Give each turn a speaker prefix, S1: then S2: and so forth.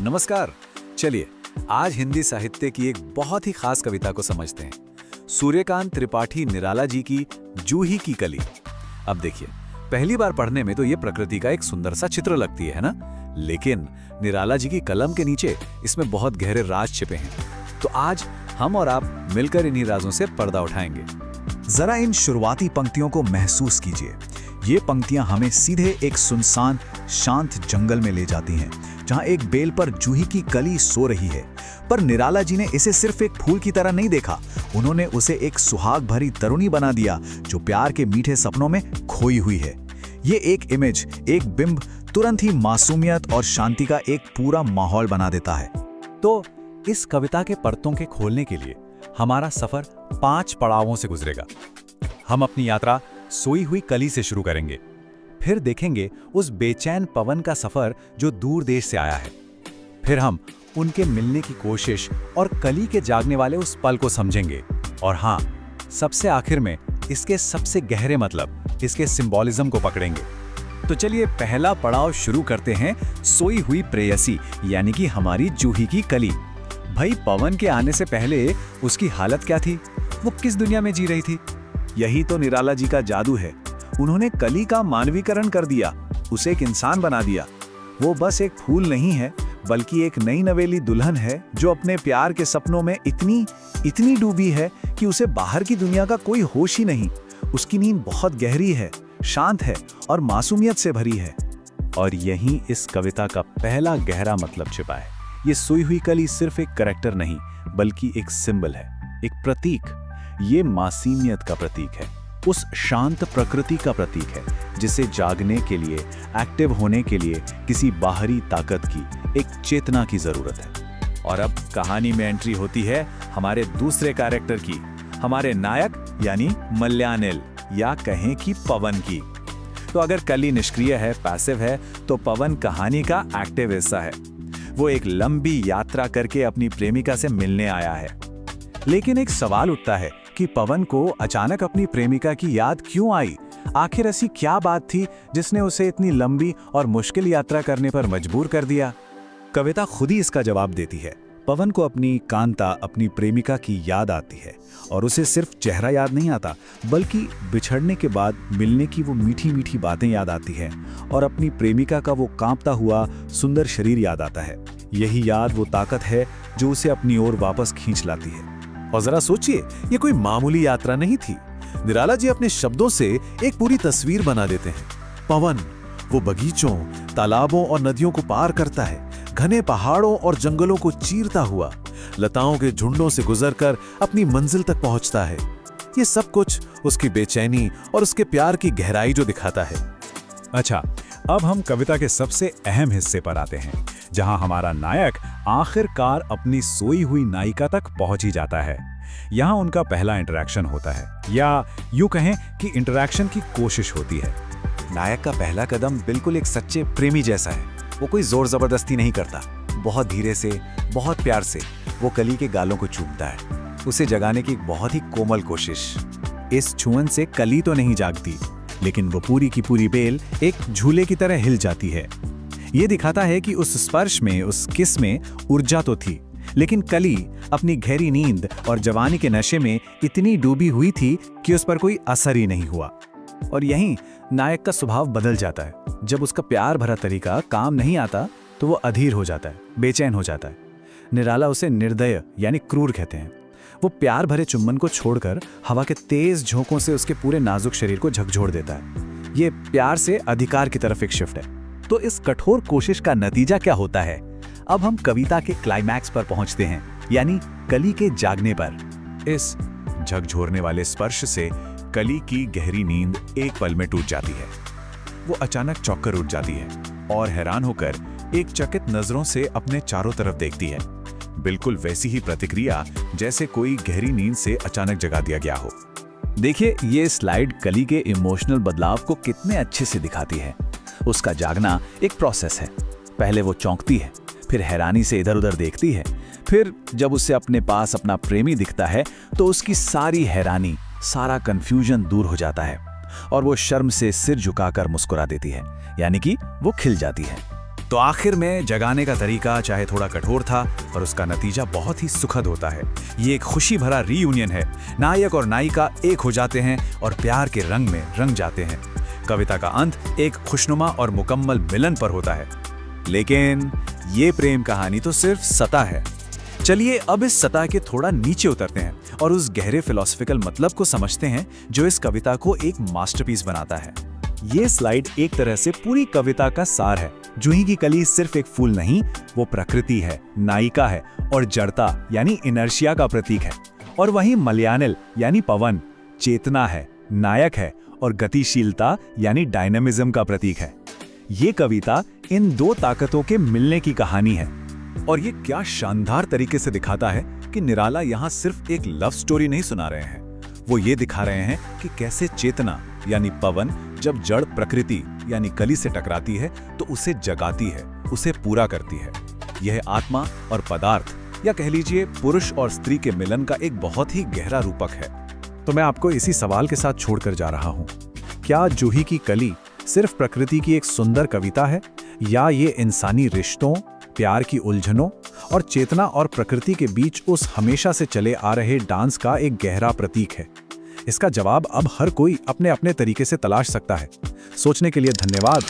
S1: नमस्कार। चलिए आज हिंदी साहित्य की एक बहुत ही खास कविता को समझते हैं। सूर्यकांत त्रिपाठी निराला जी की जूही की कली। अब देखिए, पहली बार पढ़ने में तो ये प्रकृति का एक सुंदर सा चित्र लगती है ना, लेकिन निराला जी की कलम के नीचे इसमें बहुत गहरे राज छिपे हैं। तो आज हम और आप मिलकर इन्हीं राजों से पर्दा उठाएंगे।
S2: जरा इन शुरुआती पंक्तियों को महसूस कीजिए। ये पंक्तियां हमें सीधे एक सुनसान शांत जंगल में ले जाती हैं, जहां एक बेल पर जूही की कली सो रही है। पर निराला जी ने इसे सिर्फ एक फूल की तरह नहीं देखा, उन्होंने उसे एक सुहाग भरी तरुणी बना दिया जो प्यार के मीठे सपनों में खोई हुई है। ये एक इमेज, एक बिंब तुरंत ही मासूमियत और शांति का एक पूरा माहौल बना देता है।
S1: तो इस कविता के परतों के खोलने के लिए हमारा सफर 5 पड़ावों से गुजरेगा। हम अपनी यात्रा सोई हुई कली से शुरू करेंगे, फिर देखेंगे उस बेचैन पवन का सफर जो दूर देश से आया है। फिर हम उनके मिलने की कोशिश और कली के जागने वाले उस पल को समझेंगे। और हाँ, सबसे आखिर में इसके सबसे गहरे मतलब, इसके सिंबॉलिज्म को पकड़ेंगे। तो चलिए पहला पड़ाव शुरू करते हैं, सोई हुई प्रेयसी यानी कि हमारी जूही की कली। भाई, पवन के आने से पहले उसकी हालत क्या थी? वो किस दुनिया में जी रही थी? यही तो निराला जी का जादू है। उन्होंने कली का मानवीकरण कर दिया, उसे एक इंसान बना दिया। वो बस एक फूल नहीं है, बल्कि एक नई नवेली दुल्हन है जो अपने प्यार के सपनों में इतनी डूबी है कि उसे बाहर की दुनिया का कोई होश ही नहीं। उसकी नींद बहुत गहरी है, शांत है और मासूमियत से भरी है। और यहीं इस कविता का पहला गहरा मतलब छिपा है। ये सोई हुई कली सिर्फ एक कैरेक्टर नहीं, बल्कि एक सिंबल है, एक प्रतीक। ये मासूमियत का प्रतीक है, उस शांत प्रकृति का प्रतीक है जिसे जागने के लिए, एक्टिव होने के लिए किसी बाहरी ताकत की, एक चेतना की जरूरत है। और अब कहानी में एंट्री होती है हमारे दूसरे कैरेक्टर की, हमारे नायक यानी मल्यानिल, या कहें कि पवन की। तो अगर कली निष्क्रिय है, पैसिव है, तो पवन कहानी का एक्टिव हिस्सा है। वो एक लंबी यात्रा करके अपनी प्रेमिका से मिलने आया है। लेकिन एक सवाल उठता है कि पवन को अचानक अपनी प्रेमिका की याद क्यों आई? आखिर ऐसी क्या बात थी जिसने उसे इतनी लंबी और मुश्किल यात्रा करने पर मजबूर कर दिया? कविता खुद ही इसका जवाब देती है। पवन को अपनी कांता, अपनी प्रेमिका की याद आती है, और उसे सिर्फ चेहरा याद नहीं आता, बल्कि बिछड़ने के बाद मिलने की वो मीठी मीठी बातें याद आती है, और अपनी प्रेमिका का वो कांपता हुआ सुंदर शरीर याद आता है। यही याद वो ताकत है जो उसे अपनी ओर वापस खींच लाती है। और जरा सोचिए, ये कोई मामूली यात्रा नहीं थी। निराला जी अपने शब्दों से एक पूरी तस्वीर बना देते हैं। पवन वो बगीचों, तालाबों और नदियों को पार करता है, घने पहाड़ों और जंगलों को चीरता हुआ लताओं के झुंडों से गुजरकर अपनी मंजिल तक पहुंचता है। ये सब कुछ उसकी बेचैनी और उसके प्यार की गहराई जो दिखाता है।
S2: अच्छा, अब हम कविता के सबसे अहम हिस्से पर आते हैं, जहां हमारा नायक आखिरकार अपनी सोई हुई नायिका तक पहुंच ही जाता है। यहां उनका पहला इंटरैक्शन होता है, या यूं कहें कि इंटरैक्शन की कोशिश होती है।
S1: नायक का पहला कदम बिल्कुल एक सच्चे प्रेमी जैसा है। वो कोई जोर जबरदस्ती नहीं करता, बहुत धीरे से, बहुत प्यार से वो कली के गालों को चूमता है, उसे जगाने की एक बहुत ही कोमल कोशिश। इस छुअन से कली तो नहीं जागती, लेकिन वो पूरी की पूरी बेल एक झूले की तरह हिल जाती है। ये दिखाता है कि उस स्पर्श में, उस किस में ऊर्जा तो थी, लेकिन कली अपनी गहरी नींद और जवानी के नशे में इतनी डूबी हुई थी कि उस पर कोई असर ही नहीं हुआ। और यहीं नायक का स्वभाव बदल जाता है। जब उसका प्यार भरा तरीका काम नहीं आता तो वो अधीर हो जाता है, बेचैन हो जाता है। निराला उसे निर्दय यानी क्रूर कहते हैं। वो प्यार भरे चुम्बन को छोड़कर हवा के तेज झोंकों से उसके पूरे नाजुक शरीर को झकझोर देता है। ये प्यार से अधिकार की तरफ एक शिफ्ट है। तो इस कठोर कोशिश का नतीजा क्या होता है? अब हम कविता के क्लाइमैक्स पर पहुंचते हैं, यानी कली के जागने पर। इस झकझोरने वाले स्पर्श से कली की गहरी नींद एक पल में टूट जाती है। वो अचानक चौंक कर उठ जाती है और हैरान होकर एक चकित नजरों से अपने चारों तरफ देखती है। बिल्कुल वैसी ही प्रतिक्रिया जैसे कोई गहरी नींद से अचानक जगा दिया गया हो। देखिए, ये स्लाइड कली के इमोशनल बदलाव को कितने अच्छे से दिखाती है। उसका जागना एक प्रोसेस है। पहले वो चौंकती है, फिर हैरानी से इधर उधर देखती है, फिर जब उसे अपने पास अपना प्रेमी दिखता है तो उसकी सारी हैरानी, सारा कंफ्यूजन दूर हो जाता है और वो शर्म से सिर झुकाकर मुस्कुरा देती है, यानी कि वो खिल जाती है।
S2: तो आखिर में जगाने का तरीका चाहे थोड़ा कठोर था, पर उसका नतीजा बहुत ही सुखद होता है। ये एक खुशी भरा रीयूनियन है। नायक और नायिका एक हो जाते हैं और प्यार के रंग में रंग जाते हैं। कविता का अंत एक खुशनुमा और मुकम्मल मिलन पर होता है। लेकिन ये प्रेम कहानी तो सिर्फ सतह है। चलिए अब इस सतह के थोड़ा नीचे उतरते हैं और उस गहरे फिलॉसफिकल मतलब को समझते हैं जो इस कविता को एक मास्टरपीस बनाता है। ये स्लाइड एक तरह से पूरी कविता का सार है। जूही की कली सिर्फ एक फूल नहीं, वो प्रकृति है, नायिका है और जड़ता यानी इनर्शिया का प्रतीक है। और वहीं मलयानिल यानी पवन चेतना है, नायक है और गतिशीलता यानी डायनामिज्म का प्रतीक है। ये कविता इन दो ताकतों के मिलने की कहानी है। और ये क्या शानदार तरीके से दिखाता है कि निराला यहाँ सिर्फ एक लव स्टोरी नहीं सुना रहे हैं, वो ये दिखा रहे हैं कि कैसे चेतना यानी पवन जब जड़ प्रकृति यानी कली से टकराती है तो उसे जगाती है, उसे पूरा करती है। यह आत्मा और पदार्थ या कह लीजिए पुरुष और स्त्री के मिलन का एक बहुत ही गहरा रूपक है। तो मैं आपको इसी सवाल के साथ छोड़कर जा रहा हूँ, क्या जूही की कली सिर्फ प्रकृति की एक सुंदर कविता है या ये इंसानी रिश्तों, प्यार की उलझनों और चेतना और प्रकृति के बीच उस हमेशा से चले आ रहे डांस का एक गहरा प्रतीक है? इसका जवाब अब हर कोई अपने अपने तरीके से तलाश सकता है। सोचने के लिए धन्यवाद।